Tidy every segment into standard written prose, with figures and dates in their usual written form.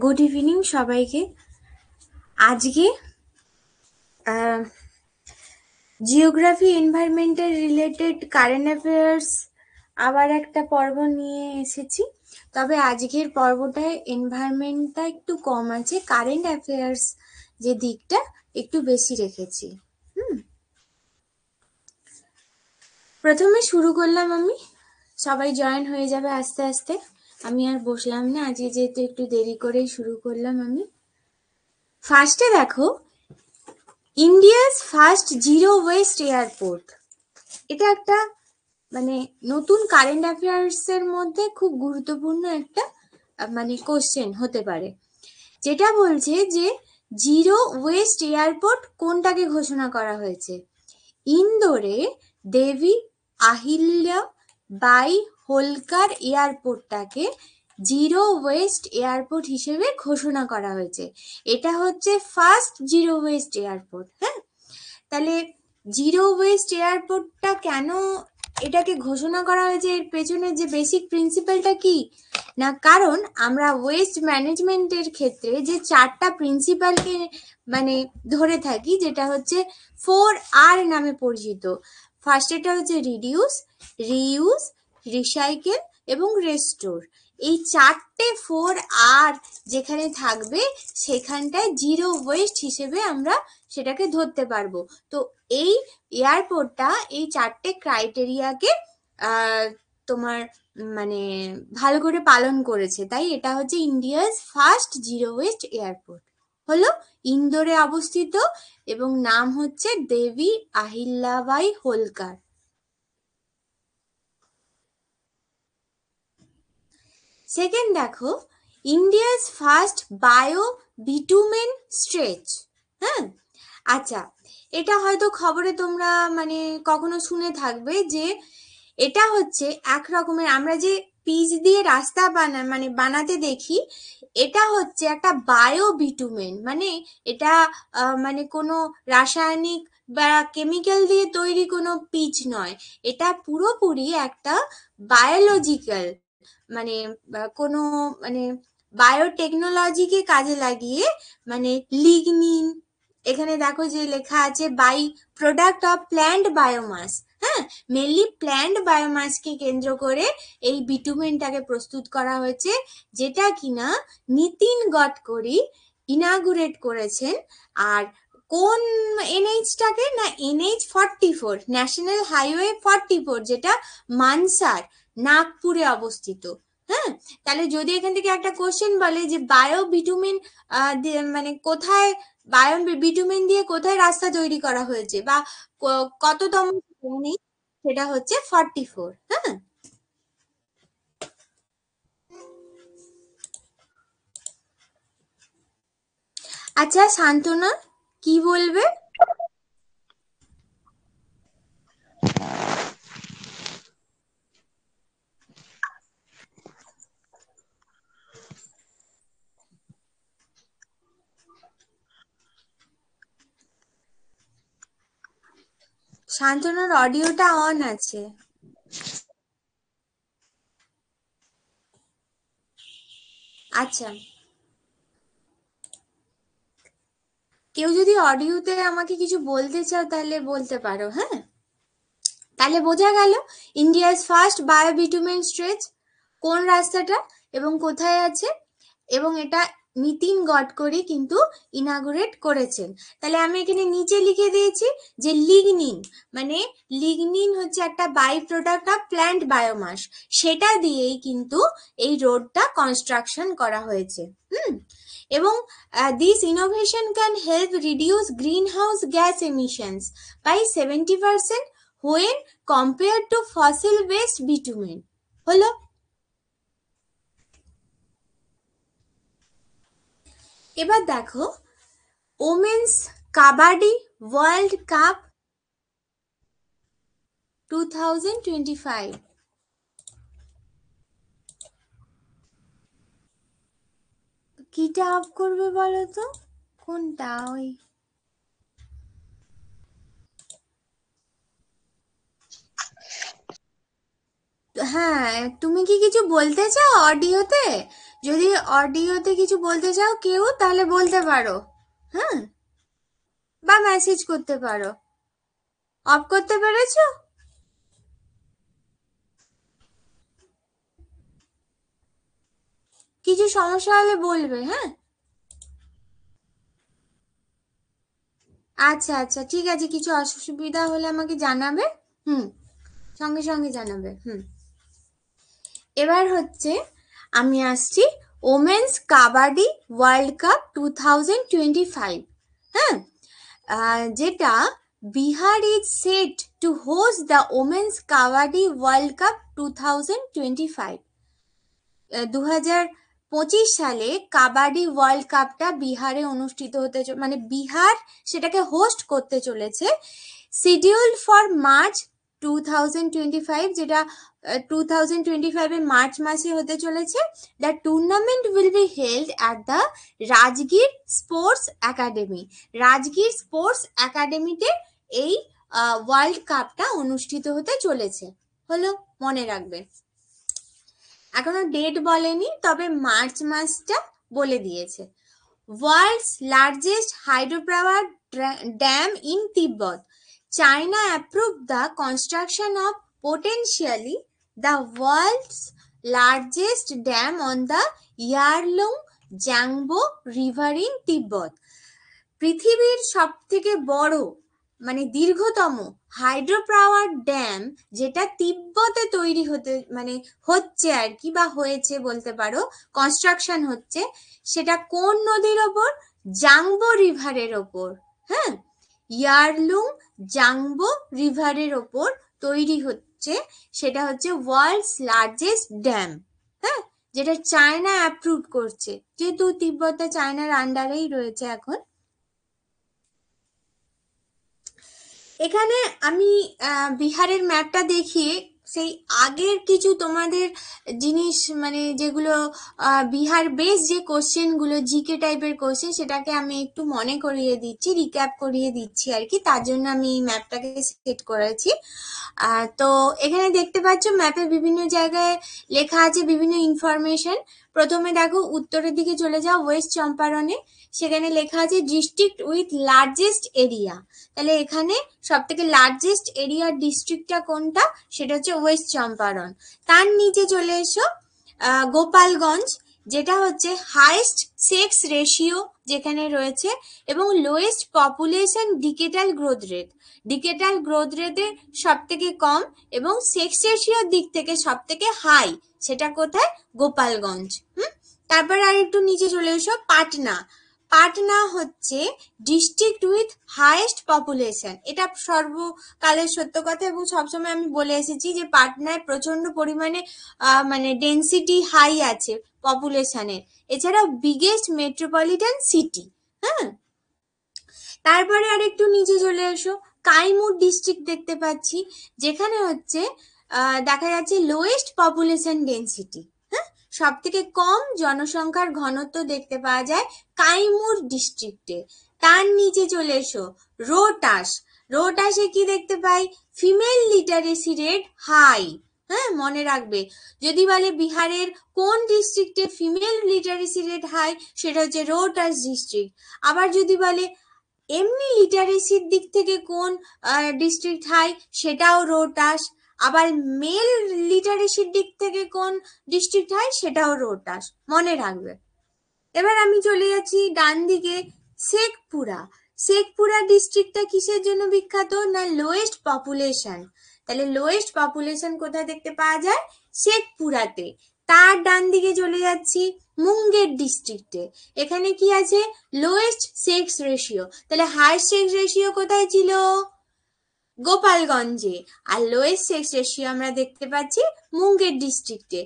Good evening সবাইকে। আজকে geography environmental related current affairs আবার একটা পর্ব নিয়ে এসেছি। তবে আজকের পর্বটায় এনভায়রনমেন্টটা একটু কম আছে, কারেন্ট অ্যাফেয়ার্স যে দিকটা একটু বেশি রেখেছি। প্রথমে শুরু করলাম আমি, সবাই জয়েন হয়ে যাবে আস্তে আস্তে। আমি আর বসলাম না, আজকে যেহেতু একটু দেরি করেই শুরু করলাম আমি। ফার্স্টে দেখো, India's first zero waste airport. এটা একটা মানে নতুন কারেন্ট অ্যাফেয়ার্স এর মধ্যে খুব গুরুত্বপূর্ণ একটা মানে কোশ্চেন হতে পারে, যেটা বলছে যে জিরো ওয়েস্ট এয়ারপোর্ট কোনটাকে ঘোষণা করা হয়েছে। ইন্দোরে দেবী আহিল্যা বাই হোলকার এয়ারপোর্টটাকে জিরো ওয়েস্ট এয়ারপোর্ট হিসেবে ঘোষণা করা হয়েছে। এটা হচ্ছে ফার্স্ট জিরো ওয়েস্ট এয়ারপোর্ট। হ্যাঁ, তাহলে জিরো ওয়েস্ট এয়ারপোর্টটা কেন এটাকে ঘোষণা করা হয়েছে, এর পেছনে যে বেসিক প্রিন্সিপালটা কি না, কারণ আমরা ওয়েস্ট ম্যানেজমেন্টের ক্ষেত্রে যে চারটা প্রিন্সিপালকে মানে ধরে থাকি, যেটা হচ্ছে 4R নামে পরিচিত। ফার্স্ট এটা হচ্ছে রিডিউস, রিইউজ, রিসাইকেল এবং রেস্টোর। এই চারটে 4R যেখানে থাকবে সেখানটায় জিরো ওয়েস্ট হিসেবে আমরা সেটাকে ধরতে পারবো। তো এই এয়ারপোর্টটা এই চারটে ক্রাইটেরিয়াকে তোমার মানে ভালো করে পালন করেছে, তাই এটা হচ্ছে India's first zero waste airport. হলো ইন্দোরে অবস্থিত এবং নাম হচ্ছে দেবী আহিল্যাবাই হোলকার। সেকেন্ড দেখো, India's first bio bitumen stretch. হ্যাঁ, আচ্ছা, এটা হয়তো খবরে তোমরা মানে কখনো শুনে থাকবে যে এটা হচ্ছে এক রকমের আমরা যে পিচ দিয়ে রাস্তা বানাতে দেখি, এটা হচ্ছে একটা বায়ো বিটুমেন। মানে এটা মানে কোনো রাসায়নিক বা কেমিক্যাল দিয়ে তৈরি কোনো পিচ নয়, এটা পুরোপুরি একটা বায়োলজিক্যাল মানে কোনো মানে বায়োটেকনোলজিকে কাজে লাগিয়ে মানে লিগনিন, এখানে দেখো যে লেখা আছে by product of plant biomass. হ্যাঁ, মেনলি প্ল্যান্ট বায়োমাসকে কেন্দ্র করে এই বিটুমেনটাকে প্রস্তুত করা হয়েছে, যেটা কিনা নিতিন গডকরি ইনাগুরেট করেছেন। আর কোন এনএইচটাকে না, NH44, ন্যাশনাল হাইওয়ে 44, যেটা মানসার নাগপুরে অবস্থিত। হ্যাঁ, তাহলে যদি এখান থেকে একটা কোশ্চেন বলে যে বায়ো বিটুমিন মানে কোথায়, বায়ো বিটুমিন দিয়ে কোথায় রাস্তা তৈরি করা হয়েছে বা কততম, সেটা হচ্ছে 44। হ্যাঁ, আচ্ছা শান্তনা কি বলবে? শান্তনার অডিওটা অন আছে। আচ্ছা, কেউ যদি অডিওতে আমাকে কিছু বলতে চাও তাহলে বলতে পারো। হ্যাঁ, তাহলে বোঝা গেল ইন্ডিয়াস ফার্স্ট বায়োবিটুমেন স্ট্রেচ কোন রাস্তাটা এবং কোথায় আছে, এবং এটা নিতিন গডকরি কিন্তু ইনাগুরেট করেছেন। তাহলে আমি এখানে নিচে লিখে দিয়েছি যে লিগনিন, মানে লিগনিন হচ্ছে একটা by product of plant biomass, সেটা দিয়েই কিন্তু এই রোডটা কনস্ট্রাকশন করা হয়েছে। এবং this innovation can help reduce greenhouse gas emissions by 70% when compared to fossil based bitumen। হলো, এবার দেখো ওমেন্স কাবাডি ওয়ার্ল্ড কাপ 2025। কিটা অফ করবে বলো তো, কোনটা? ওই হ্যাঁ, তুমি কি কিছু বলতে চাও অডিওতে? যদি অডিওতে কিছু বলতে চাও কেউ, তাহলে বলতে পারো। হ্যাঁ, বা মেসেজ করতে পারো। অফ করতে পেরেছো? কিছু সমস্যা হলে বলবে, হ্যাঁ। আচ্ছা আচ্ছা, ঠিক আছে, কিছু অসুবিধা হলে আমাকে জানাবে। হুম, সঙ্গে সঙ্গে জানাবে। হুম। এবার হচ্ছে আমি আসছি ওমেন্স কাবাডি ওয়ার্ল্ড কাপ 2025। হ্যাঁ, যেটা Bihar is set two host the women's kabaddi world cup 2025। 2025 সালে কাবাডি ওয়ার্ল্ড কাপটা বিহারে অনুষ্ঠিত হতে মানে বিহার সেটাকে হোস্ট করতে চলেছে। শিডিউলড ফর মার্চ 2025, যেটা 2025 মার্চ মাসে হতে চলেছে। The tournament will be held at the Rajgir sports academy. Rajgir sports একাডেমিতে এই ওয়ার্ল্ড কাপটা অনুষ্ঠিত হতে চলেছে। হলো, মনে রাখবে। এখনো ডেট বলেনি, তবে মার্চ মাসটা বলে দিয়েছে। World's largest hydropower dam in Tibet. China approve the construction of potentially the world's largest dam on the Yarlung Jangbo River in Tibet. পৃথিবীর সব থেকে বড় মানে দীর্ঘতম হাইড্রো পাওয়ার ড্যাম, যেটা তিব্বতে তৈরি হতে মানে হচ্ছে আর কি, বা হয়েছে বলতে পারো, কনস্ট্রাকশন হচ্ছে, সেটা কোন নদীর ওপর? জাংবো রিভারের ওপর। হ্যাঁ, ইয়ারলুং জাংবো রিভারের ওপর তৈরি হচ্ছে। সেটা হচ্ছে ওয়ার্ল্ডস লার্জেস্ট ড্যাম। হ্যাঁ, যেটা চায়না অ্যাপ্রুভ করছে, যেহেতু তিব্বতটা চায়নার আন্ডারেই রয়েছে এখন। এখানে আমি বিহারের ম্যাপটা দেখিয়ে সেই আগের কিছু তোমাদের জিনিস, মানে যেগুলো বিহার বেস যে কোশ্চেনগুলো জিকে টাইপের কোশ্চেন, সেটাকে আমি একটু মনে করিয়ে দিচ্ছি, রিক্যাপ করিয়ে দিচ্ছি আর কি। তার জন্য আমি এই ম্যাপটাকে সেট করেছি। তো এখানে দেখতে পাচ্ছ ম্যাপে বিভিন্ন জায়গায় লেখা আছে বিভিন্ন ইনফরমেশন। প্রথমে দেখো উত্তরের দিকে চলে যাও, ওয়েস্ট চম্পারনে, সেখানে লেখা আছে ডিস্ট্রিক্ট উইথ লার্জেস্ট এরিয়া। তাহলে এখানে সব থেকে লার্জেস্ট এরিয়ার ডিস্ট্রিক্টটা কোনটা? সেটা হচ্ছে ওয়েস্ট চম্পারন। তার নিচে চলে এসো গোপালগঞ্জ, যেটা হচ্ছে হাইয়েস্ট সেক্স রেশিও যেখানে রয়েছে, এবং lowest population decadal growth rate. Decadal growth রেটে সব থেকে কম এবং সেক্স রেশিওর দিক থেকে সব থেকে হাই, সেটা কোথায়? গোপালগঞ্জ। তারপর আর একটু নিচে চলে এসো, পাটনা। পাটনা হচ্ছে ডিস্ট্রিক্ট উইথ হাইয়েস্ট পপুলেশন। এটা সর্বকালের সত্য কথা, এবং সবসময় আমি বলে এসেছি যে পাটনায় প্রচন্ড পরিমাণে মানে ডেন্সিটি হাই আছে পপুলেশনের। এছাড়াও বিগেস্ট মেট্রোপলিটন সিটি। হ্যাঁ, তারপরে আর একটু নিচে চলে এসো, কাইমুর ডিস্ট্রিক্ট দেখতে পাচ্ছি, যেখানে হচ্ছে দেখা যাচ্ছে লোয়েস্ট পপুলেশন ডেন্সিটি। হ্যাঁ, সব থেকে কম জনসংখ্যার ঘনত্ব দেখতে পাওয়া যায় কাইমুর ডিস্ট্রিক্টে। তার নিচে চলে এসো রোটাস। রোটাসে কি দেখতে পাই? Female literacy rate high. হ্যাঁ, মনে রাখবে, যদি বলে বিহারের কোন ডিস্ট্রিক্টে ফিমেল লিটারেসি রেট হাই, সেটা হচ্ছে রোটাস ডিস্ট্রিক্ট। আবার যদি বলে এমনি লিটারেসির দিক থেকে কোন ডিস্ট্রিক্ট হাই, সেটাও রোটাস। আবার মেল লিটারেসির দিক থেকে কোন ডিস্ট্রিক্ট হাই, সেটাও রোটাস। মনে রাখবে। এবার আমি চলে যাচ্ছি ডান দিকে, শেখপুরা। শেখপুরা ডিস্ট্রিক্টটা কিসের জন্য বিখ্যাত? না লোয়েস্ট পপুলেশন। তাহলে লোয়েস্ট পপুলেশন কোথায় দেখতে পাওয়া যায়? শেখপুরাতে। তার ডান দিকে চলে যাচ্ছি মুঙ্গের ডিস্ট্রিক্টে। এখানে কি আছে? Lowest sex ratio. তাহলে হাইয়েস্ট সেক্স রেশিও কোথায় ছিল? গোপালগঞ্জে। আর লোয়েস্ট সেক্স রেশিও আমরা দেখতে পাচ্ছি মুঙ্গের ডিস্ট্রিক্টে।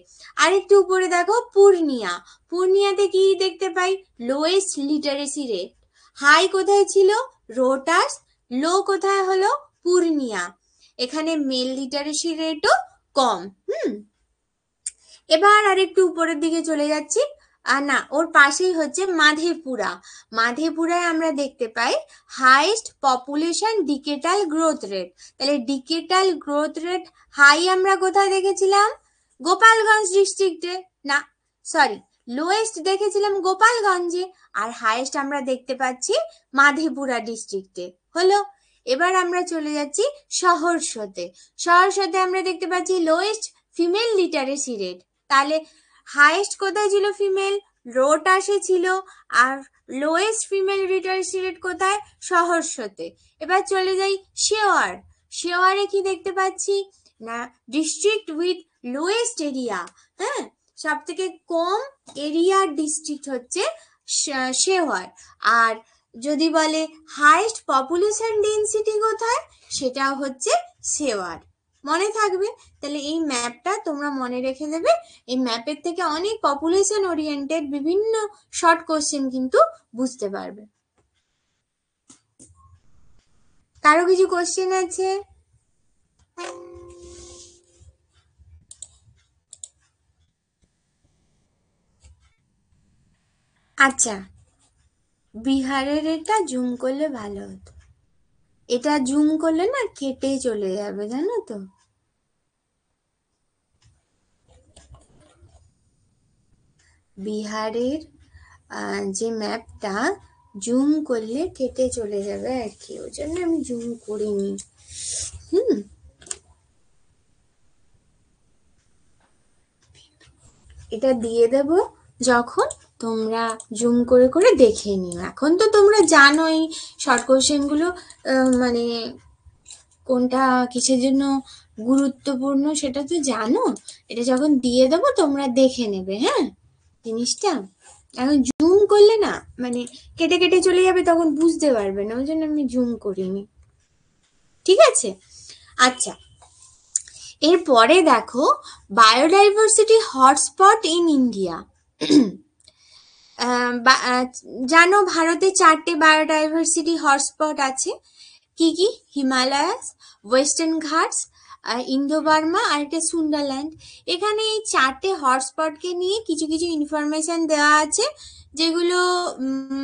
আরেকটু উপরে দেখো পূর্ণিয়া। পূর্ণিয়াতে কি দেখতে পাই? Lowest literacy rate. হাই কোথায় ছিল? রোটাস। লো কোথায় হলো? পূর্ণিয়া। এখানে মেল লিটারেসি রেটও কম। এবার আরেকটু উপরের দিকে চলে যাচ্ছি, না, ওর পাশেই হচ্ছে মাধেপুরা। মাধেপুরায় আমরা দেখতে পাই highest population decadal growth rate. তাহলে ডিকেটাল গ্রোথ রেট হাই আমরা কোথায় দেখেছিলাম? গোপালগঞ্জ ডিস্ট্রিক্টে, না সরি, লোয়েস্ট দেখেছিলাম গোপালগঞ্জে, আর হাইয়েস্ট আমরা দেখতে পাচ্ছি মাধেপুরা ডিস্ট্রিক্টে। হলো, এবার আমরা চলে যাচ্ছি সহর্ষতে। সহর্ষতে আমরা দেখতে পাচ্ছি লোয়েস্ট ফিমেল লিটারেসি রেট। তাহলে হাইয়েস্ট কোথায় ছিল ফিমেল? রোটাসে ছিল। আর লোয়েস্ট ফিমেল লিটারেসি রেট কোথায়? সহর্ষতে। এবার চলে যাই শেওয়ার। শেওয়ারে কি দেখতে পাচ্ছি না ডিস্ট্রিক্ট উইথ লোয়েস্ট এরিয়া। হ্যাঁ, সব থেকে কম এরিয়ার ডিস্ট্রিক্ট হচ্ছে শেওয়ার। আর যদি বলে হাইয়েস্ট পপুলেশন ডেন্সিটি কোথায়, সেটা হচ্ছে শেওয়ার। মনে থাকবে। তাহলে এই ম্যাপটা তোমরা মনে রেখে দেবে। এই ম্যাপের থেকে অনেক পপুলেশন ওরিয়েন্টেড বিভিন্ন শর্ট কোশ্চেন কিন্তু বুঝতে পারবে। কারো কিছু কোশ্চেন আছে? আচ্ছা, বিহারের এটা জুম করলে ভালো হতো। এটা জুম করলে না কেটে চলে যাবে, জানো তো। বিহারের যে ম্যাপটা জুম করলে কেটে চলে যাবে আর কি, ওই জন্য আমি জুম করিনি। এটা দিয়ে দেব যখন তোমরা জুম করে করে দেখে নিও। এখন তো তোমরা জানোই শর্ট কোশ্চেনগুলো মানে কোনটা কিসের জন্য গুরুত্বপূর্ণ সেটা তো জানো। এটা যখন দিয়ে দেবো তোমরা দেখে নেবে, হ্যাঁ জিনিসটা। এখন জুম করলে না মানে কেটে কেটে চলে যাবে, তখন বুঝতে পারবে না, ওই জন্য আমি জুম করিনি। ঠিক আছে। আচ্ছা, এরপরে দেখো বায়োডাইভার্সিটি হটস্পট ইন ইন্ডিয়া। জানো ভারতে 4টে বায়োডাইভার্সিটি হটস্পট আছে। কি কি? Himalayas, Western Ghats, Indo Burma আর একটা সুন্দারল্যান্ড। এখানে এই 4টে হটস্পটকে নিয়ে কিছু কিছু ইনফরমেশন দেওয়া আছে, যেগুলো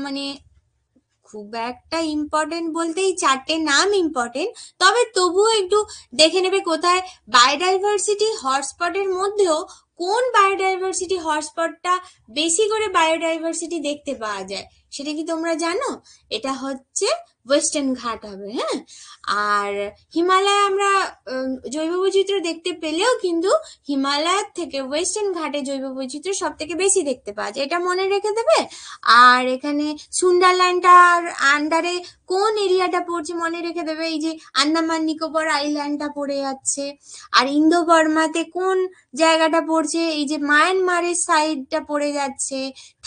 মানে খুব একটা ইম্পর্টেন্ট বলতে এই 4টে নাম ইম্পর্টেন্ট, তবে তবুও একটু দেখে নেবে কোথায় বায়োডাইভার্সিটি হটস্পটের মধ্যেও কোন বায়োডাইভার্সিটি হটস্পটটা বেশি করে বায়োডাইভার্সিটি দেখতে পাওয়া যায়, সেটা কি তোমরা জানো? এটা হচ্ছে ওয়েস্টার্ন ঘাট হবে। হ্যাঁ, আর হিমালয় আমরা জৈব বৈচিত্র্য দেখতে পেলেও কিন্তু হিমালয়ের থেকে ওয়েস্টার্ন ঘাটে জৈব বৈচিত্র্য সব থেকে বেশি দেখতে পাওয়া যায়, এটা মনে রেখে দেবে। আর এখানে সুন্দারল্যান্ডটার আন্ডারে কোন এরিয়াটা পড়ছে মনে রেখে দেবে, এই যে আন্দামান নিকোবর আইল্যান্ডটা পড়ে যাচ্ছে। আর ইন্দো বর্মাতে কোন জায়গাটা পড়ছে, এই যে মায়ানমারের সাইডটা পড়ে যাচ্ছে।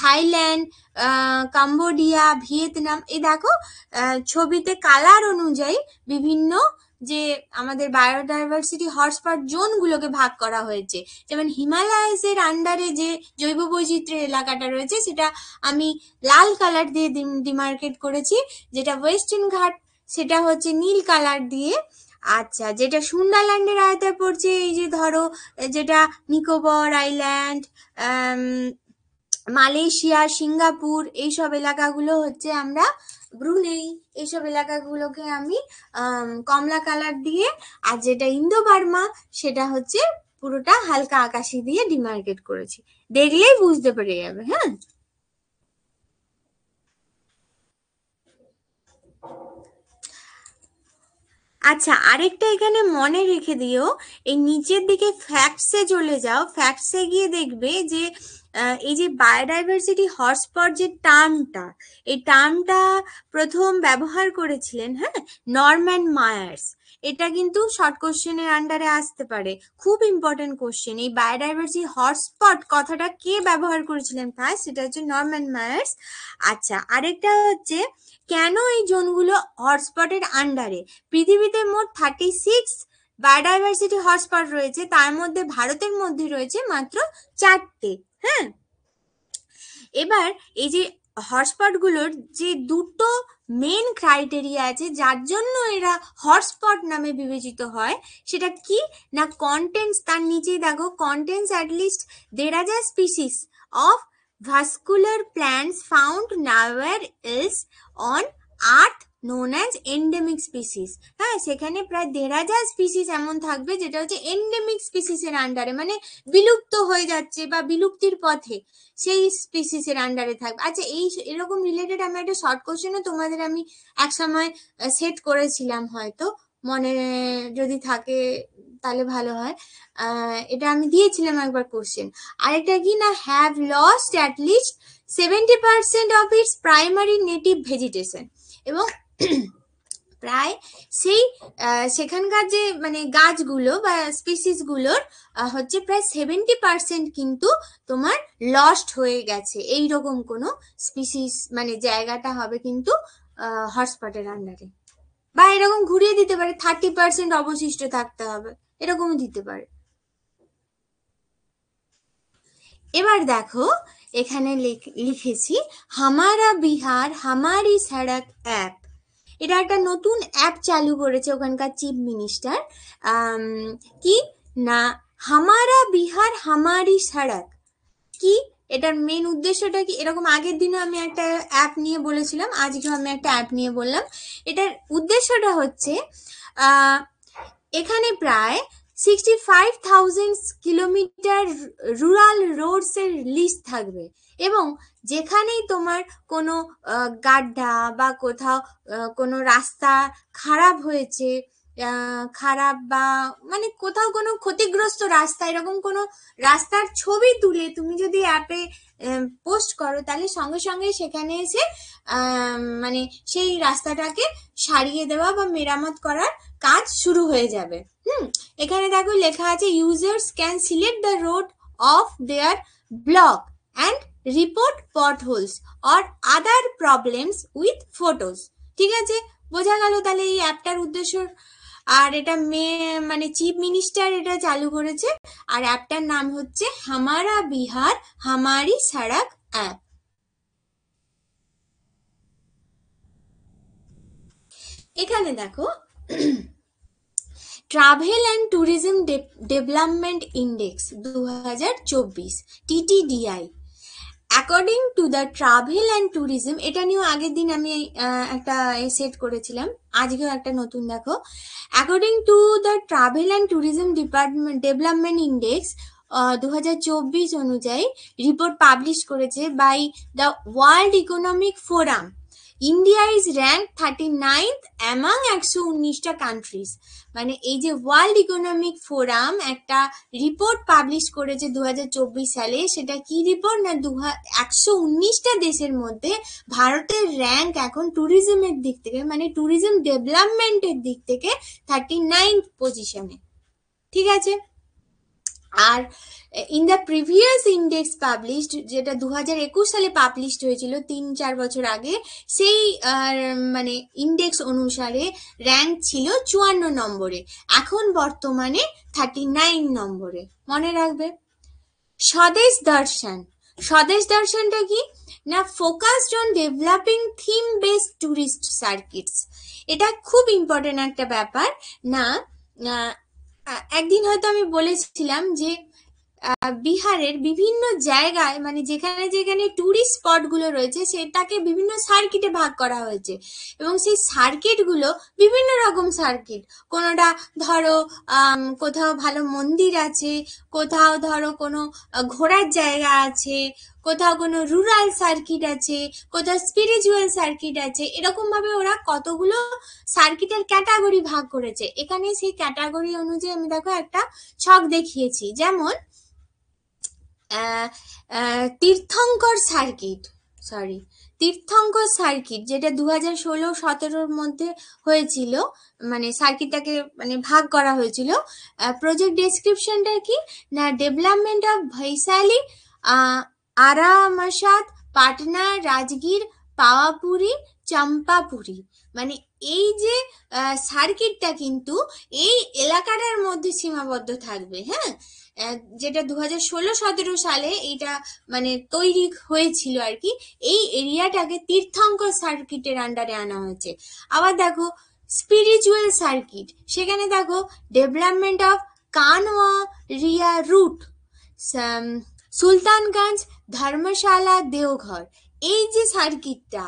Thailand, Cambodia, Vietnam. এই দেখো ছবিতে কালার অনুযায়ী বিভিন্ন যে আমাদের বায়োডাইভার্সিটি হটস্পট জোনগুলোকে ভাগ করা হয়েছে। যেমন হিমালয়াসের আন্ডারে যে জৈব বৈচিত্র্যের এলাকাটা রয়েছে সেটা আমি লাল কালার দিয়ে ডিমার্কেট করেছি, যেটা ওয়েস্টার্ন ঘাট সেটা হচ্ছে নীল কালার দিয়ে। আচ্ছা, যেটা সুন্দারল্যান্ডের আয়তায় পড়ছে, এই যে ধরো যেটা নিকোবর আইল্যান্ড, মালয়েশিয়া, সিঙ্গাপুর, এইসব এলাকাগুলো হচ্ছে আমরা ব্রুনেই, এইসব এলাকাগুলোকে আমি কমলা কালার দিয়ে, আর যেটা ইন্দো বার্মা সেটা হচ্ছে পুরোটা হালকা আকাশি দিয়ে ডিমার্কেট করেছি, দেখলেই বুঝতে পেরে যাবে। হ্যাঁ, আচ্ছা আরেকটা এখানে মনে রেখে দিও, এই নিচের দিকে ফ্যাক্টসে চলে যাও। ফ্যাক্টসে গিয়ে দেখবে যে এই যে বায়োডাইভার্সিটি হটস্পট যে টার্মটা, এই টার্মটা প্রথম ব্যবহার করেছিলেন হ্যাঁ নরম্যান মায়ার্স। এটা কিন্তু শর্ট কোশ্চেনের আন্ডারে আসতে পারে, খুব ইম্পর্টেন্ট কোশ্চেন। এই বায়োডাইভার্সিটি হটস্পট কথাটা কে ব্যবহার করেছিলেন ফার্স্ট, সেটা হচ্ছে নরম্যান মায়ার্স। আচ্ছা, আরেকটা হচ্ছে কেন এই জোনগুলো হটস্পটের আন্ডারে। পৃথিবীতে মোট 36 বায়োডাইভার্সিটি হটস্পট রয়েছে, তার মধ্যে ভারতের মধ্যে রয়েছে মাত্র 4টে। হ্যাঁ, এবার এই যে হটস্পটগুলোর যে দুটো মেন ক্রাইটেরিয়া আছে যার জন্য এরা হটস্পট নামে বিবেচিত হয়, সেটা কি না কন্টেন্টস, তার নিচেই দেখো contents at least 1,500 species of vascular plants found nowhere else on earth known as endemic species. হ্যাঁ, সেখানে প্রায় 1,500 স্পিসিস এমন থাকবে যেটা হচ্ছে এন্ডেমিক স্পিসিসের আন্ডারে, মানে বিলুপ্ত হয়ে যাচ্ছে বা বিলুপ্তির পথে, সেই স্পিসিসের আন্ডারে থাকবে। আচ্ছা, এরকম রিলেটেড আমি একটা শর্ট কোশ্চেনও তোমাদের আমি এক সময় সেট করেছিলাম, হয়তো মনে যদি থাকে তাহলে ভালো হয়। এটা আমি দিয়েছিলাম একবার কোশ্চেন। আরেকটা কি না, have lost at least 70% of its primary native vegetation. এবং প্রায় সেই সেখানকার যে মানে গাছগুলো বা স্পিসিসগুলোর হচ্ছে প্রায় 70% কিন্তু তোমার লস্ট হয়ে গেছে। এইরকম কোনো স্পিসিস মানে জায়গাটা হবে কিন্তু হটস্পটের আন্ডারে, বা এরকম ঘুরিয়ে দিতে পারে 30% অবশিষ্ট থাকতে হবে, এরকমও দিতে পারে। এবার দেখো এখানে লিখেছি হামারা বিহার হামারি সড়ক অ্যাপ। এটা একটা নতুন অ্যাপ চালু করেছে ওখানকার চিফ মিনিস্টার। কি না, হামারা বিহার হামারি সড়ক কি, এটার মেন উদ্দেশ্যটা কি? এরকম আগের দিনও আমি একটা অ্যাপ নিয়ে বলেছিলাম, আজকেও আমি একটা অ্যাপ নিয়ে বললাম। এটার উদ্দেশ্যটা হচ্ছে এখানে প্রায় 65,000 কিলোমিটার রুরাল রোডস এর লিস্ট থাকবে, এবং যেখানেই তোমার কোনো গাড্ডা বা কোথাও কোনো রাস্তা খারাপ হয়েছে, খারাপ বা মানে কোথাও কোনো ক্ষতিগ্রস্ত রাস্তা, এরকম কোনো রাস্তার ছবি তুলে তুমি যদি অ্যাপে পোস্ট করো, তাহলে সঙ্গে সঙ্গে সেখানে এসে মানে সেই রাস্তাটাকে সারিয়ে দেওয়া বা মেরামত করার কাজ শুরু হয়ে যাবে। এখানে দেখো লেখা আছে users can select the road of their block and report potholes or other problems with photos. ঠিক আছে, বোঝা গেল তাহলে এই অ্যাপটার উদ্দেশ্য। আর এটা মানে চিফ মিনিস্টার এটা চালু করেছে, আর অ্যাপটার নাম হচ্ছে হামারা বিহার হামারি সড়ক অ্যাপ। এখানে দেখো travel and Tourism Development Index 2024 TTDI, according to the Travel and tourism, এটা নিয়েও আগের দিন আমি একটা সেট করেছিলাম, আজকেও একটা নতুন দেখো। According to the Travel and Tourism Development Index 2024 অনুযায়ী রিপোর্ট পাবলিশ করেছে by the World Economic Forum, India is rank 39th among 119টা কান্ট্রিজ। মানে এই যে ওয়ার্ল্ড ইকোনমিক ফোরাম একটা রিপোর্ট পাবলিশ করেছে 2024 সালে, সেটা কি রিপোর্ট না 119টা দেশের মধ্যে ভারতের র্যাঙ্ক এখন ট্যুরিজমের দিক থেকে, মানে ট্যুরিজম ডেভেলপমেন্টের দিক থেকে 39th পজিশনে। ঠিক আছে, আর in the previous index published, যেটা 2021 সালে পাবলিশড হয়েছিল 3-4 বছর আগে, সেই মানে ইন্ডেক্স অনুসারে র্যাঙ্ক ছিল 54 নম্বরে, এখন বর্তমানে 39 নম্বরে। মনে রাখবে। স্বদেশ দর্শন, স্বদেশ দর্শনটা কি না, focused on developing theme based tourist circuits. এটা খুব ইম্পর্টেন্ট একটা ব্যাপার না। একদিন হয়তো আমি বলেছিলাম যে বিহারের বিভিন্ন জায়গায় মানে যেখানে যেখানে টুরিস্ট স্পটগুলো রয়েছে সেটাকে বিভিন্ন সার্কিটে ভাগ করা হয়েছে, এবং সেই সার্কিটগুলো বিভিন্ন রকম সার্কিট। কোনোটা ধরো কোথাও ভালো মন্দির আছে, কোথাও ধরো কোনো ঘোরার জায়গা আছে, কোথাও কোনো রুরাল সার্কিট আছে, কোথাও স্পিরিচুয়াল সার্কিট আছে, এরকম ভাবে ওরা কতগুলো সার্কিটের ক্যাটাগরি ভাগ করেছে। এখানে সেই ক্যাটাগরি অনুযায়ী আমি দেখো একটা ছক দেখিয়েছি, যেমন তীর্থঙ্কর সার্কিট, তীর্থঙ্কর সার্কিট যেটা 2016-17 মধ্যে হয়েছিল, মানে সার্কিটটাকে মানে ভাগ করা হয়েছিল। প্রজেক্ট ডেসক্রিপশনটা কি না, ডেভেলপমেন্ট অফ বৈশালী, আরামসাদ, পাটনা, রাজগীর, পাওয়াপুরি, চম্পাপুরি। মানে এই যে সার্কিটটা কিন্তু এই এলাকাটার মধ্যে সীমাবদ্ধ থাকবে। হ্যাঁ, যেটা 2016-17 সালে এইটা মানে তৈরি হয়েছিল আর কি, এই এরিয়াটাকে তীর্থঙ্কর সার্কিটের আন্ডারে আনা হয়েছে। আবার দেখো স্পিরিচুয়াল সার্কিট, সেখানে দেখো development of Kanwariya route, Sultanganj, Dharamshala, Deoghar, এই যে সার্কিটটা,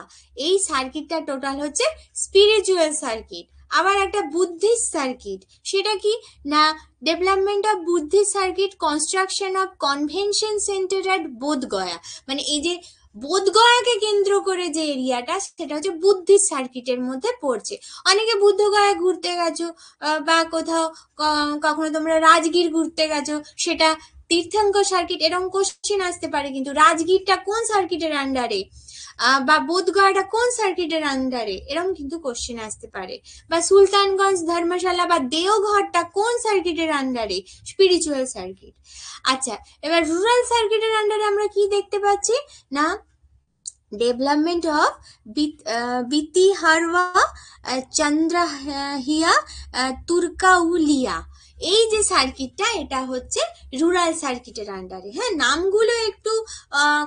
এই সার্কিটটা টোটাল হচ্ছে স্পিরিচুয়াল সার্কিট। আবার একটা বুদ্ধিস্ট সার্কিট, সেটা কি না, development of Buddhist circuit, construction of convention centre at Bodh Gaya. মানে এই যে বোধগয়াকে কেন্দ্র করে যে এরিয়াটা, সেটা হচ্ছে বুদ্ধিস্ট সার্কিটের মধ্যে পড়ছে। অনেকে বুদ্ধগয়া ঘুরতে গেছো বা কোথাও কখনো তোমরা রাজগীর ঘুরতে গেছো, সেটা তীর্থঙ্কর সার্কিট, এরকম কোশ্চেন আসতে পারে। কিন্তু রাজগীরটা কোন সার্কিটের আন্ডারে, বা বোধগয়াটা কোন সার্কিটের আন্ডারে, এরকম কিন্তু কোশ্চেন আসতে পারে। বা সুলতানগঞ্জ ধর্মশালা বা দেওঘরটা কোন সার্কিটের আন্ডারে, স্পিরিচুয়াল সার্কিট। আচ্ছা, এবার রুরাল সার্কিটের আন্ডারে আমরা কি দেখতে পাচ্ছি না, ডেভেলপমেন্ট অফ বিতিহারওয়া, চন্দ্রহিয়া, তুর্কাউলিয়া। এই যে সার্কিটটা, এটা হচ্ছে রুরাল সার্কিটের আন্ডারে। হ্যাঁ, নামগুলো একটু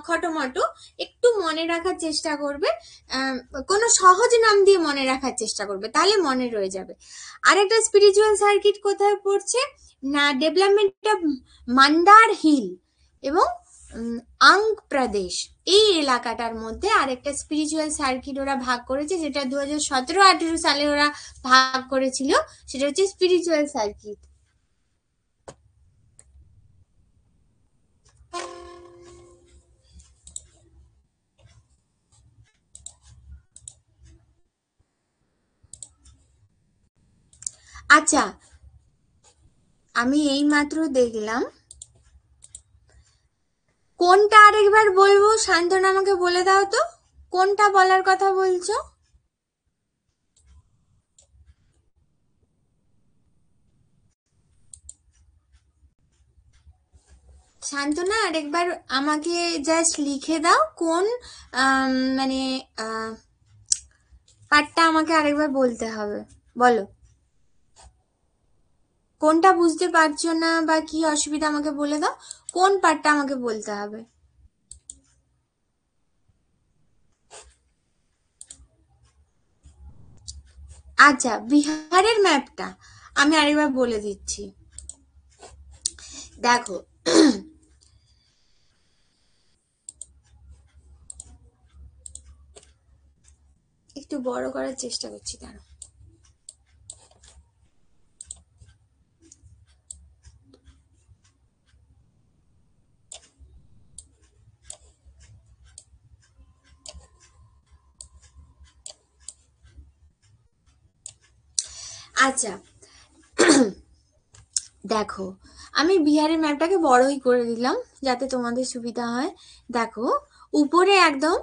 খটোমটো, একটু মনে রাখার চেষ্টা করবে, কোনো সহজ নাম দিয়ে মনে রাখার চেষ্টা করবে, তাহলে মনে রয়ে যাবে। আরেকটা স্পিরিচুয়াল সার্কিট কোথায় পড়ছে না, ডেভেলপমেন্ট অফ মান্দার হিল এবং আং প্রদেশ, এই এলাকাটার মধ্যে আরেকটা স্পিরিচুয়াল সার্কিট ওরা ভাগ করেছে, যেটা 2017-18 সালে ওরা ভাগ করেছিল, সেটা হচ্ছে স্পিরিচুয়াল সার্কিট। আচ্ছা, আমি এই মাত্র দেখলাম, কোনটা আরেকবার বলবো, শান্তনা আমাকে বলে দাও তো, কোনটা বলার কথা বলছো? শান্তনা, আরেকবার আমাকে জাস্ট লিখে দাও কোন মানে পার্টটা আমাকে আরেকবার বলতে হবে, বলো কোনটা বুঝতে পারছো না বা কি অসুবিধা আমাকে বলে দাও, কোন পার্টটা আমাকে বলতে হবে। আচ্ছা, বিহারের ম্যাপটা আমি আরেকবার বলে দিচ্ছি, দেখো। একটু বড় করার চেষ্টা করছি, দাঁড়াও। আচ্ছা, দেখো, আমি বিহারের ম্যাপটাকে বড়ই করে দিলাম যাতে তোমাদের সুবিধা হয়। দেখো, উপরে একদম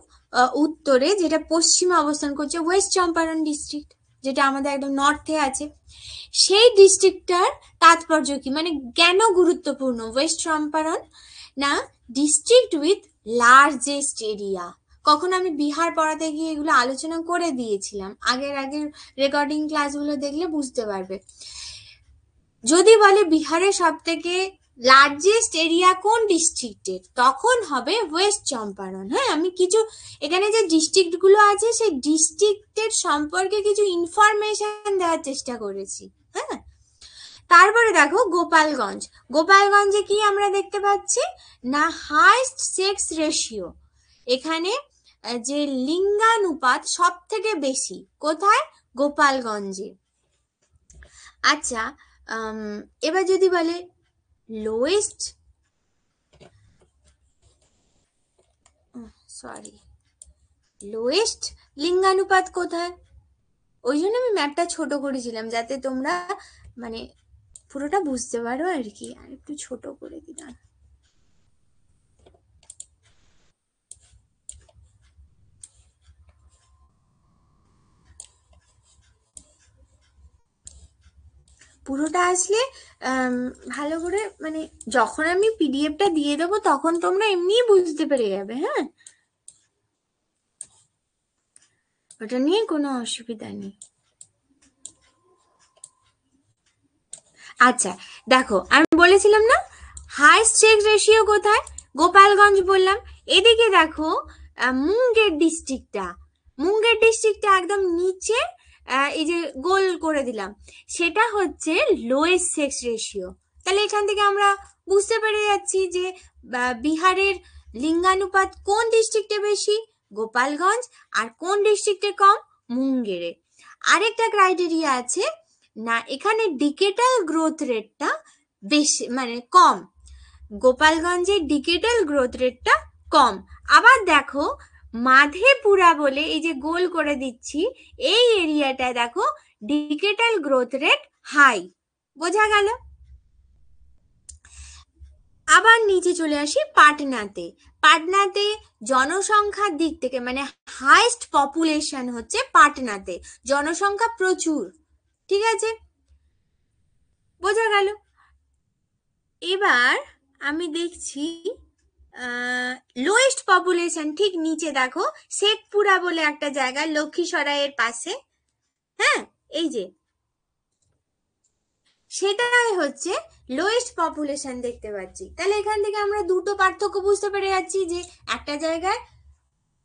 উত্তরে, যেটা পশ্চিমে অবস্থান করছে, ওয়েস্ট চম্পারণ ডিস্ট্রিক্ট, যেটা আমাদের একদম নর্থে আছে। সেই ডিস্ট্রিক্টটার তাৎপর্য কি, মানে কেন গুরুত্বপূর্ণ ওয়েস্ট চম্পারণ না, ডিস্ট্রিক্ট উইথ লার্জেস্ট এরিয়া। কখন আমি বিহার পড়াতে গিয়ে এগুলো আলোচনা করে দিয়েছিলাম, আগের রেকর্ডিং ক্লাসগুলো দেখলে বুঝতে পারবে। যদি বলে বিহারের সব থেকে লার্জেস্ট এরিয়া কোন ডিস্ট্রিক্টের, তখন হবে ওয়েস্ট চম্পারণ। হ্যাঁ, আমি কিছু এখানে যে ডিস্ট্রিক্ট গুলো আছে সেই ডিস্ট্রিক্টের সম্পর্কে কিছু ইনফরমেশন দেওয়ার চেষ্টা করেছি। হ্যাঁ, তারপরে দেখো গোপালগঞ্জ, গোপালগঞ্জে কি আমরা দেখতে পাচ্ছি না, হাইস্ট সেক্স রেশিও। এখানে যে লিঙ্গানুপাত সব থেকে বেশি, কোথায়, গোপালগঞ্জে। আচ্ছা, এবার যদি বলে লোয়েস্ট, সরি, লোয়েস্ট লিঙ্গানুপাত কোথায়, ওই জন্য আমি ম্যাপটা ছোট করেছিলাম যাতে তোমরা মানে পুরোটা বুঝতে পারো আর কি, আর একটু ছোট করে দিলাম। পুরোটা আসলে ভালো করে, মানে যখন আমি পিডিএফটা দিয়ে দেবো তখন তোমরা এমনিই বুঝতে পেরে যাবে। হ্যাঁ, ওটা নিয়ে কোনো অসুবিধা নেই। আচ্ছা, দেখো, আমি বলেছিলাম না হাইস্ট সেক্স রেশিও কোথায়, গোপালগঞ্জ বললাম। এদিকে দেখো, মুঙ্গের ডিস্ট্রিক্টটা, মুঙ্গের ডিস্ট্রিক্টটা একদম নিচে, এই যে গোল করে দিলাম, সেটা হচ্ছে লোয়েস্ট সেক্স রেশিও। তাহলে এখান থেকে আমরা বুঝতে পেরে যাচ্ছি যে বিহারের লিঙ্গানুপাত কোন ডিস্ট্রিক্টে বেশি, গোপালগঞ্জ। আর কোন ডিস্ট্রিক্টে কম? মুঙ্গেরে। আরেকটা ক্রাইটেরিয়া আছে না, এখানে ডিকেটাল গ্রোথ রেটটা বেশি মানে কম, গোপালগঞ্জের ডিকেটাল গ্রোথ রেটটা কম। আবার দেখো মাধেপুরা বলে এই যে গোল করে দিচ্ছি এই এরিয়াটায় দেখো ডিকেটাল গ্রোথ রেট হাই। বোঝা গেল? আবার নিচে চলে আসি পাটনাতে। পাটনাতে জনসংখ্যার দিক থেকে মানে হাইস্ট পপুলেশন হচ্ছে পাটনাতে, জনসংখ্যা প্রচুর। ঠিক আছে, বোঝা গেল? এবার আমি দেখছি লোয়েস্ট পপুলেশন ঠিক নিচে দেখো শেখপুরা বলে একটা জায়গা লক্ষ্মীসরাইয়ের পাশে। হ্যাঁ, এই যে সেটাই হচ্ছে লোয়েস্ট পপুলেশন দেখতে পাচ্ছি। তাহলে এখান থেকে আমরা দুটো পার্থক্য বুঝতে পেরে যাচ্ছি যে একটা জায়গায়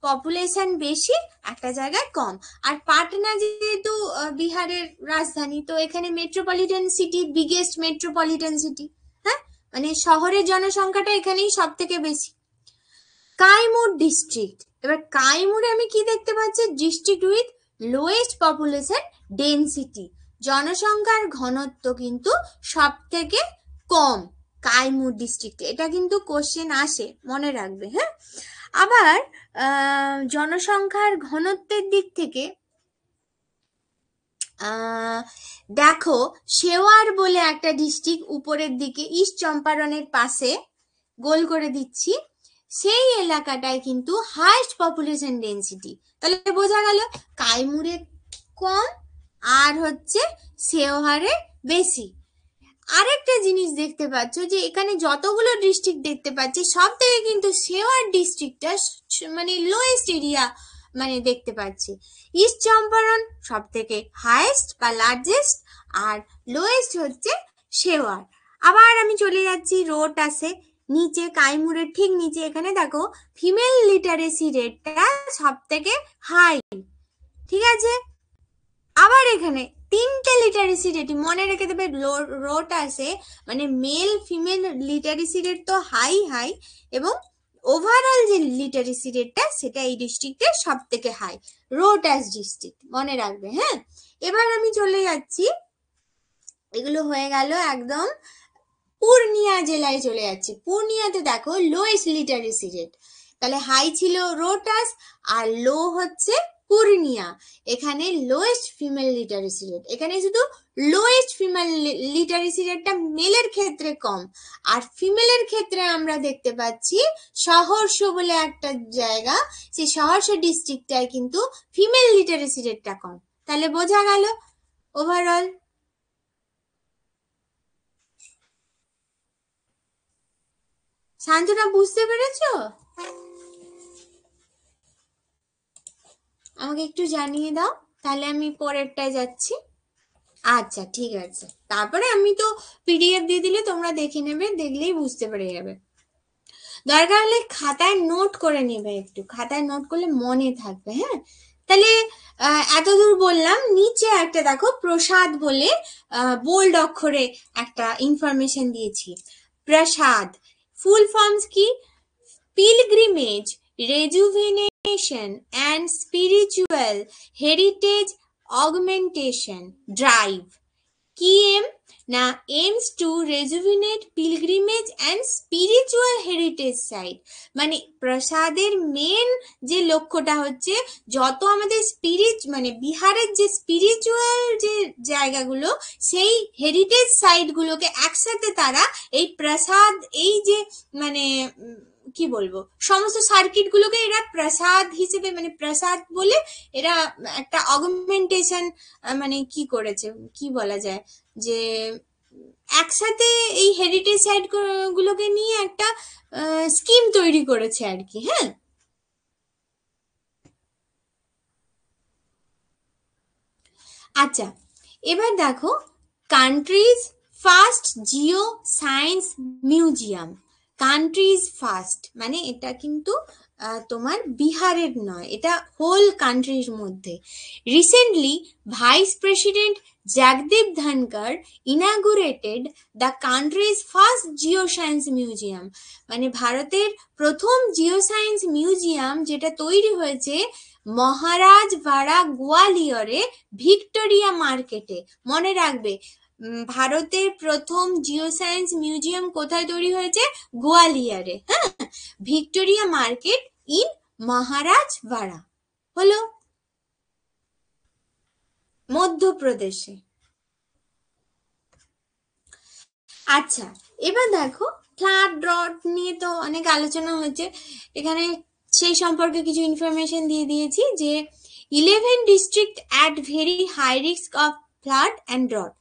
পপুলেশন বেশি, একটা জায়গায় কম। আর পাটনা যেহেতু বিহারের রাজধানী, তো এখানে metropolitan city, biggest metropolitan city. হ্যাঁ, মানে শহরের জনসংখ্যাটা এখানেই সব থেকে বেশি। কাইমুর ডিস্ট্রিক্ট, এবার কাইমুরে আমি কি দেখতে পাচ্ছি? District with lowest population density, জনসংখ্যার ঘনত্ব কিন্তু সব থেকে কম কাইমুর ডিস্ট্রিক্টে। এটা কিন্তু কোশ্চেন আসে, মনে রাখবে। হ্যাঁ, আবার জনসংখ্যার ঘনত্বের দিক থেকে দেখো শেওয়ার বলে একটা ডিস্ট্রিক্ট উপরের দিকে ইস্ট চম্পারনের পাশে গোল করে দিচ্ছি, সেই এলাকাটায় কিন্তু হাইস্ট পপুলেশন ডেন্সিটি। তাহলে বোঝা গেল কাইমুরে কম আর হচ্ছে শেওহারে বেশি। আরেকটা জিনিস দেখতে পাচ্ছ যে এখানে যতগুলো ডিস্ট্রিক্ট দেখতে পাচ্ছি সব থেকে কিন্তু শেওয়ার ডিস্ট্রিক্টটা মানে লোয়েস্ট এরিয়া মানে দেখতে পাচ্ছি। ইস্ট চম্পারন সব থেকে হাইয়েস্ট বা লার্জেস্ট, আর লোয়েস্ট হচ্ছে শেওয়ার। আবার আমি চলে যাচ্ছি রোড আছে নিচে কাইমুরের ঠিক নিচে, এখানে দেখো ফিমেল লিটারেসি রেটটা সব থেকে হাই। ঠিক আছে, আবার এখানে তিনটে লিটারেসি রেট মনে রেখে দেবে, রোট আছে মানে মেল ফিমেল লিটারেসি রেট তো হাই হাই, এবং ওভারঅল যে লিটারেসি রেটটা সেটা এই ডিস্ট্রিক্টে সব থেকে হাই, রোটাস ডিস্ট্রিক্ট, মনে রাখবে। হ্যাঁ, এবার আমি চলে যাচ্ছি, এগুলো হয়ে গেল একদম পূর্ণিয়া জেলায় চলে যাচ্ছি। পূর্ণিয়াতে দেখো লোয়েস্ট লিটারেসি রেট, তাহলে হাই ছিল রোটাস আর লো হচ্ছে পূর্ণিয়া। এখানে লোয়েস্ট ফিমেল লিটারেসি রেট, এখানে শুধু লোয়েস্ট ফিমেল লিটারেসি রেটটা মেলের ক্ষেত্রে কম, আর ফিমেলের ক্ষেত্রে আমরা দেখতে পাচ্ছি সহর্ষ বলে একটা জায়গা, সেই সহর্ষ ডিস্ট্রিক্টটায় কিন্তু ফিমেল লিটারেসি রেটটা কম। তাহলে বোঝা গেল ওভারঅল। শান্তনা বুঝতে পেরেছো? আমাকে একটু জানিয়ে দাও, তাহলে আমি পরেরটায় যাচ্ছি। আচ্ছা ঠিক আছে, তারপরে আমি তো পিডিএফ দিয়ে দিলে তোমরা দেখে নেবে, দেখলেই বুঝতে পেরে যাবে। দরকার হলে খাতায় নোট করে নেবে, একটু খাতায় নোট করলে মনে থাকবে। হ্যাঁ, তাহলে এতদূর বললাম। নিচে একটা দেখো প্রসাদ বলে বোল্ড অক্ষরে একটা ইনফরমেশন দিয়েছি। প্রসাদ ফুল ফর্মস কি? Pilgrimage, rejuvenation and spiritual heritage augmentation drive। কি এম? না, aims to rejuvenate pilgrimage and spiritual heritage site। মানে প্রসাদের মেন যে লক্ষ্যটা হচ্ছে যত আমাদের স্পিরিট মানে বিহারের যে স্পিরিচুয়াল যে জায়গাগুলো সেই হেরিটেজ সাইটগুলোকে একসাথে তারা এই প্রসাদ এই যে মানে কি বলবো সমস্ত সার্কিট গুলোকে এরা প্রসাদ হিসেবে মানে প্রসাদ বলে এরা একটা অগমেন্টেশন মানে কি করেছে, কি বলা যায় যে একসাথে এই হেরিটেজ সাইট গুলোকে নিয়ে একটা স্কিম তৈরি করেছে আর কি। হ্যাঁ, আচ্ছা এবার দেখো countries first Jio science museum. Countries first মানে এটা কিন্তু তোমার বিহারের নয়, এটা হোল কান্ট্রির মধ্যে। Recently vice president Jagdeep Dhankhar inaugurated the countries first Jio science museum. মানে ভারতের প্রথম জিও সায়েন্স মিউজিয়াম যেটা তৈরি হয়েছে মহারাজবাড়া গোয়ালিয়রে ভিক্টোরিয়া মার্কেটে। মনে রাখবে, ভারতের প্রথম জিও সায়েন্স মিউজিয়াম কোথায় তৈরি হয়েছে? গোয়ালিয়রে। হ্যাঁ, ভিক্টোরিয়া মার্কেট ইন মহারাজবাড়া হলো মধ্যপ্রদেশে। আচ্ছা, এবার দেখো ফ্ল্যাট ড্রট নিয়ে তো অনেক আলোচনা হয়েছে, এখানে সেই সম্পর্কে কিছু ইনফরমেশন দিয়ে দিয়েছি যে 11 district at very high risk of flood and drought.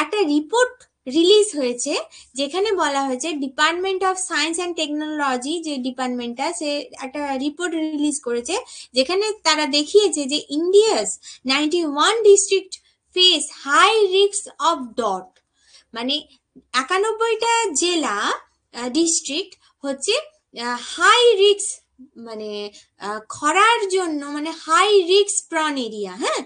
একটা রিপোর্ট রিলিজ হয়েছে যেখানে বলা হয়েছে department of science and technology, যে ডিপার্টমেন্টটা, সে একটা রিপোর্ট রিলিজ করেছে যেখানে তারা দেখিয়েছে যে India's 91 district face high risk of ডট। মানে 91টা জেলা ডিস্ট্রিক্ট হচ্ছে হাই রিস্ক, মানে খরার জন্য, মানে হাই রিস্ক প্রন এরিয়া। হ্যাঁ,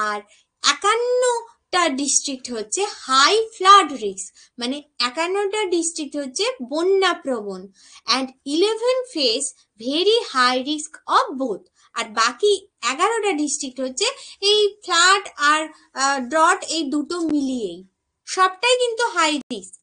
আর 51টা ডিস্ট্রিক্ট হচ্ছে হাই ফ্লাড রিস্ক, মানে 51টা ডিস্ট্রিক্ট হচ্ছে বন্যা প্রবণ। And 11 face very high risk of both. আর বাকি 11টা ডিস্ট্রিক্ট হচ্ছে এই ফ্লাড আর ড্রট, এই দুটো মিলিয়েই, সবটাই কিন্তু হাই রিস্ক।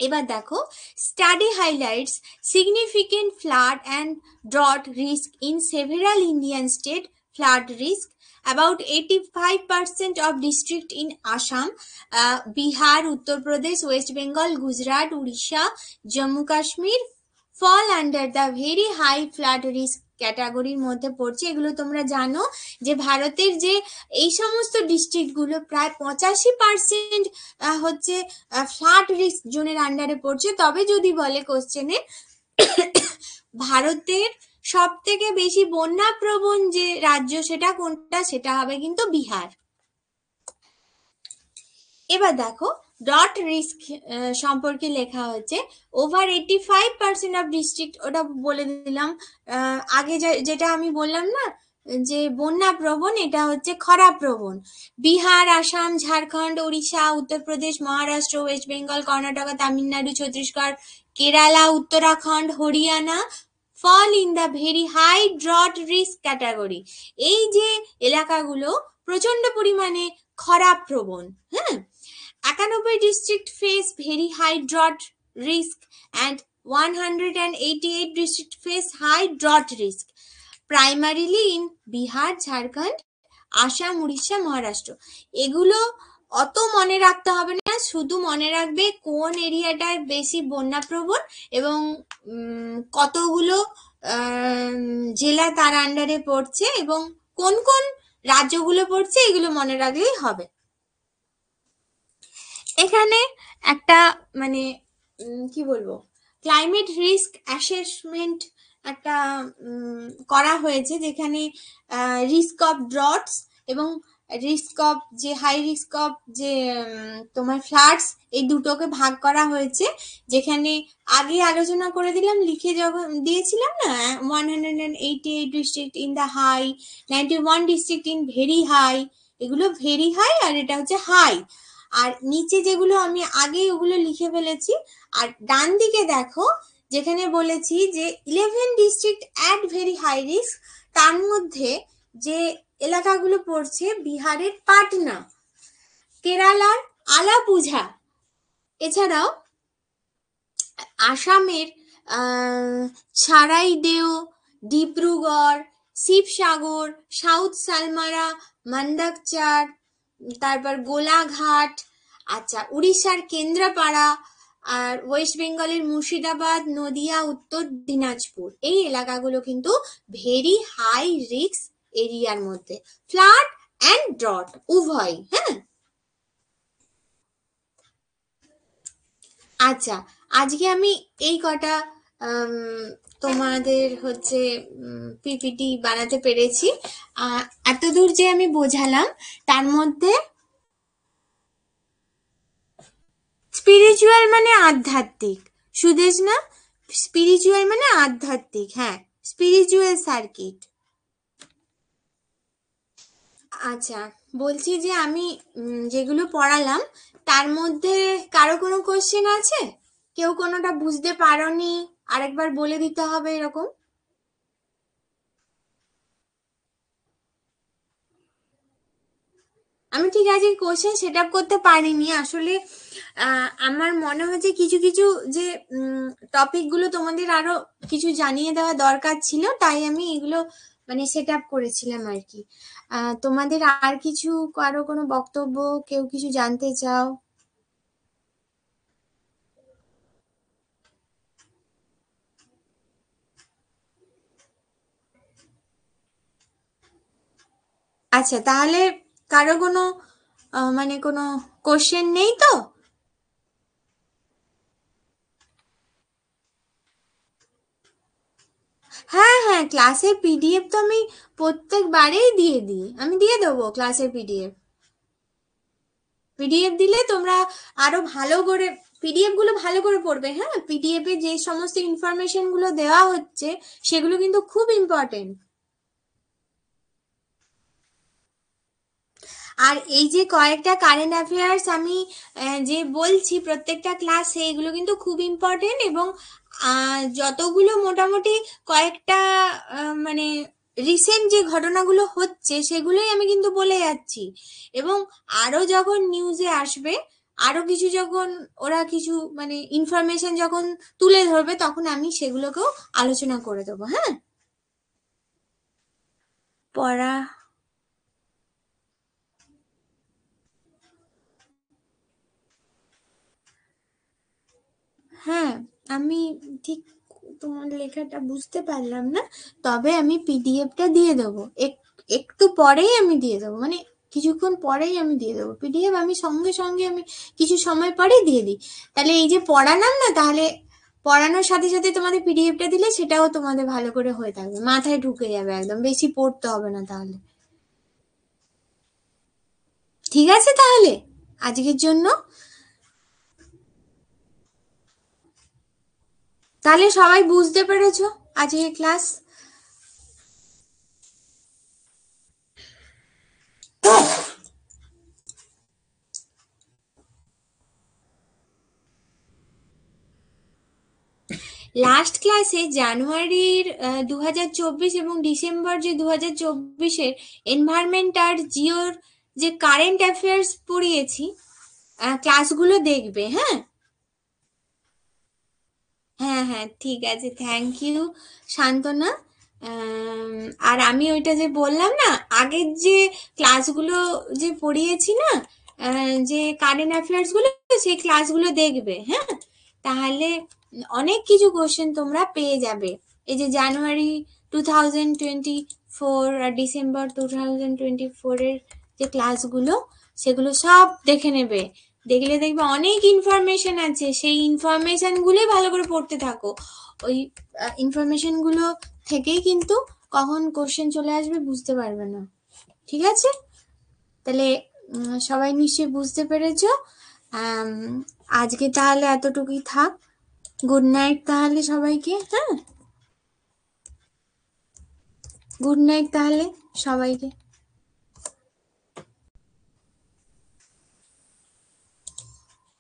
এবার দেখো, study highlights significant flood and drought risk in several Indian state flood risk. About 85% of district in Assam, Bihar, Uttar Pradesh, West Bengal, Gujarat, Odisha, Jammu Kashmir fall under the very high flood risk ক্যাটাগরির মধ্যে পড়ছে। এগুলো তোমরা জানো যে ভারতের যে এই সমস্ত ডিস্ট্রিক্টগুলো প্রায় 85% হচ্ছে ফ্লাড রিস্ক জোনের আন্ডারে পড়ছে। তবে যদি বলে কোশ্চেনে ভারতের সব থেকে বেশি বন্যা প্রবণ যে রাজ্য সেটা কোনটা, সেটা হবে কিন্তু বিহার। এবার দেখো ডট রিস্ক সম্পর্কে লেখা হয়েছে ওভার 85% অফ ডিস্ট্রিক্ট, ওটা বলে দিলাম আগে যেটা আমি বললাম না যে বন্যা প্রবণ, এটা হচ্ছে খরা প্রবণ। Bihar, Assam, Jharkhand, Orissa, Uttar Pradesh, Maharashtra, west Bengal, Karnataka, Tamil Nadu, Chhattisgarh, Kerala, Uttarakhand, Haryana fall in the very high drought risk category. এই যে এলাকাগুলো প্রচন্ড পরিমাণে খরা প্রবণ। হ্যাঁ, 91 district face very high drought risk and 188 district face high drought risk, primarily in Bihar, Jharkhand, Assam, Orissa, Maharashtra. এগুলো অত মনে রাখতে হবে না, শুধু মনে রাখবে কোন এরিয়াটায় বেশি বন্যা প্রবণ এবং কতগুলো জেলা তার আন্ডারে পড়ছে এবং কোন কোন রাজ্যগুলো পড়ছে, এগুলো মনে রাখলেই হবে। এখানে একটা মানে কি বলবো, ক্লাইমেট রিস্ক অ্যাসেসমেন্ট একটা করা হয়েছে যেখানে রিস্ক অফ ড্রটস এবং রিস্ক অফ যে হাই রিস্ক অফ যে তোমার ফ্লাডস, এই দুটোকে ভাগ করা হয়েছে। যেখানে আগে আলোচনা করে দিলাম, লিখে যখন দিয়েছিলাম না, 188 district in the high, 91 district in very high, এগুলো ভেরি হাই আর এটা হচ্ছে হাই। আর নিচে যেগুলো আমি আগে ওগুলো লিখে ফেলেছি। আর ডান দিকে দেখো যেখানে বলেছি যে 11 district at very high risk, তার মধ্যে যে এলাকাগুলো পড়ছে বিহারের পাটনা, কেরালার আলাপুঝা, এছাড়াও আসামের ছাড়াইদেও, ডিব্রুগড়, শিবসাগর, সাউথ সালমারা, মান্দাকচার, তারপর গোলাঘাট, আচ্ছা উড়িষ্যার কেন্দ্রাপাড়া, আর ওয়েস্ট বেঙ্গলের মুর্শিদাবাদ, নদিয়া, উত্তর দিনাজপুর, এই এলাকাগুলো কিন্তু ভেরি হাই রিস্ক এরিয়ার মধ্যে, ফ্লাড অ্যান্ড ড্রট উভয়। হ্যাঁ, আচ্ছা আজকে আমি এই কটা তোমাদের হচ্ছে পিপিটি বানাতে পেরেছি। এতদূর যে আমি বোঝালাম তার মধ্যে স্পিরিচুয়াল মানে আধ্যাত্মিক, সুদেশ না, স্পিরিচুয়াল মানে আধ্যাত্মিক। হ্যাঁ, স্পিরিচুয়াল সার্কিট। আচ্ছা, বলছি যে আমি যেগুলো পড়ালাম তার মধ্যে কারো কোনো কোশ্চেন আছে? কেউ কোনোটা বুঝতে পারোনি, আরেকবার বলে দিতে হবে এরকম? আমি ঠিক আছে কোশ্চেন সেট আপ করতে পারিনি আসলে। আমার মনে হচ্ছে কিছু কিছু যে টপিকগুলো তোমাদের আরো কিছু জানিয়ে দেওয়া দরকার ছিল, তাই আমি এগুলো মানে সেট আপ করেছিলাম আর কি। তোমাদের আর কিছু, কারো কোনো বক্তব্য, কেউ কিছু জানতে চাও? আচ্ছা, তাহলে কারো কোনো মানে কোনো কোশ্চেন নেই তো? হ্যাঁ হ্যাঁ, ক্লাসের পিডিএফ তো আমি প্রত্যেকবারেই দিয়ে দিই, আমি দিয়ে দেবো ক্লাসের পিডিএফ। পিডিএফ দিলে তোমরা আরো ভালো করে পিডিএফ গুলো ভালো করে পড়বে। হ্যাঁ, পিডিএফ এ যে সমস্ত ইনফরমেশন গুলো দেওয়া হচ্ছে সেগুলো কিন্তু খুব ইম্পর্টেন্ট। আর এই যে কয়েকটা কারেন্ট অ্যাফেয়ার্স আমি যে বলছি প্রত্যেকটা ক্লাসে, এগুলো কিন্তু খুব ইম্পর্টেন্ট। এবং যতগুলো মোটামুটি কয়েকটা মানে রিসেন্ট যে ঘটনাগুলো হচ্ছে সেগুলোই আমি কিন্তু বলে যাচ্ছি। এবং আরো যখন নিউজে আসবে, আরো কিছু যখন ওরা কিছু মানে ইনফরমেশন যখন তুলে ধরবে, তখন আমি সেগুলোকেও আলোচনা করে দেবো। হ্যাঁ, পড়া। হ্যাঁ, আমি ঠিক তোমার লেখাটা বুঝতে পারলাম না, তবে আমি পিডিএফটা দিয়ে দেবো। একটু পরেই আমি দিয়ে দেবো, মানে কিছুক্ষণ পরেই আমি দিয়ে দেবো পিডিএফ। আমি সঙ্গে সঙ্গে আমি কিছু সময় পরেই দিয়ে দিই। তাহলে এই যে পড়ালাম না, তাহলে পড়ানোর সাথে সাথে তোমাদের পিডিএফটা দিলে সেটাও তোমাদের ভালো করে হয়ে থাকবে, মাথায় ঢুকে যাবে একদম, বেশি পড়তে হবে না তাহলে। ঠিক আছে তাহলে আজকের জন্য। তাহলে সবাই বুঝতে পেরেছো আজকের ক্লাস? লাস্ট ক্লাসে জানুয়ারির 2024 এবং ডিসেম্বর যে 2024-এর এনভায়রনমেন্ট আর জিওর যে কারেন্ট অ্যাফেয়ার্স পড়িয়েছি, ক্লাসগুলো দেখবে। হ্যাঁ হ্যাঁ হ্যাঁ, ঠিক আছে, থ্যাংক ইউ শান্তনা। আম, আর আমি ওইটা যে বললাম না, আগের যে ক্লাসগুলো যে পড়িয়েছি না, যে কারেন্ট অ্যাফেয়ার্স গুলো, সেই ক্লাসগুলো দেখবে। হ্যাঁ, তাহলে অনেক কিছু কোশ্চেন তোমরা পেয়ে যাবে। এই যে জানুয়ারি 2024 আর ডিসেম্বর 2024-এর যে ক্লাসগুলো, সেগুলো সব দেখে নেবে। দেখলে দেখবে অনেক ইনফরমেশন আছে, সেই ইনফরমেশন গুলোই ভালো করে পড়তে থাকো। ওই ইনফরমেশন গুলো থেকেই কিন্তু কখন কোশ্চেন চলে আসবে বুঝতে পারবে না। ঠিক আছে, তাহলে সবাই নিশ্চয়ই বুঝতে পেরেছো। আম, আজকে তাহলে এতটুকুই থাক। গুড নাইট তাহলে সবাইকে। হ্যাঁ, গুড নাইট তাহলে সবাইকে।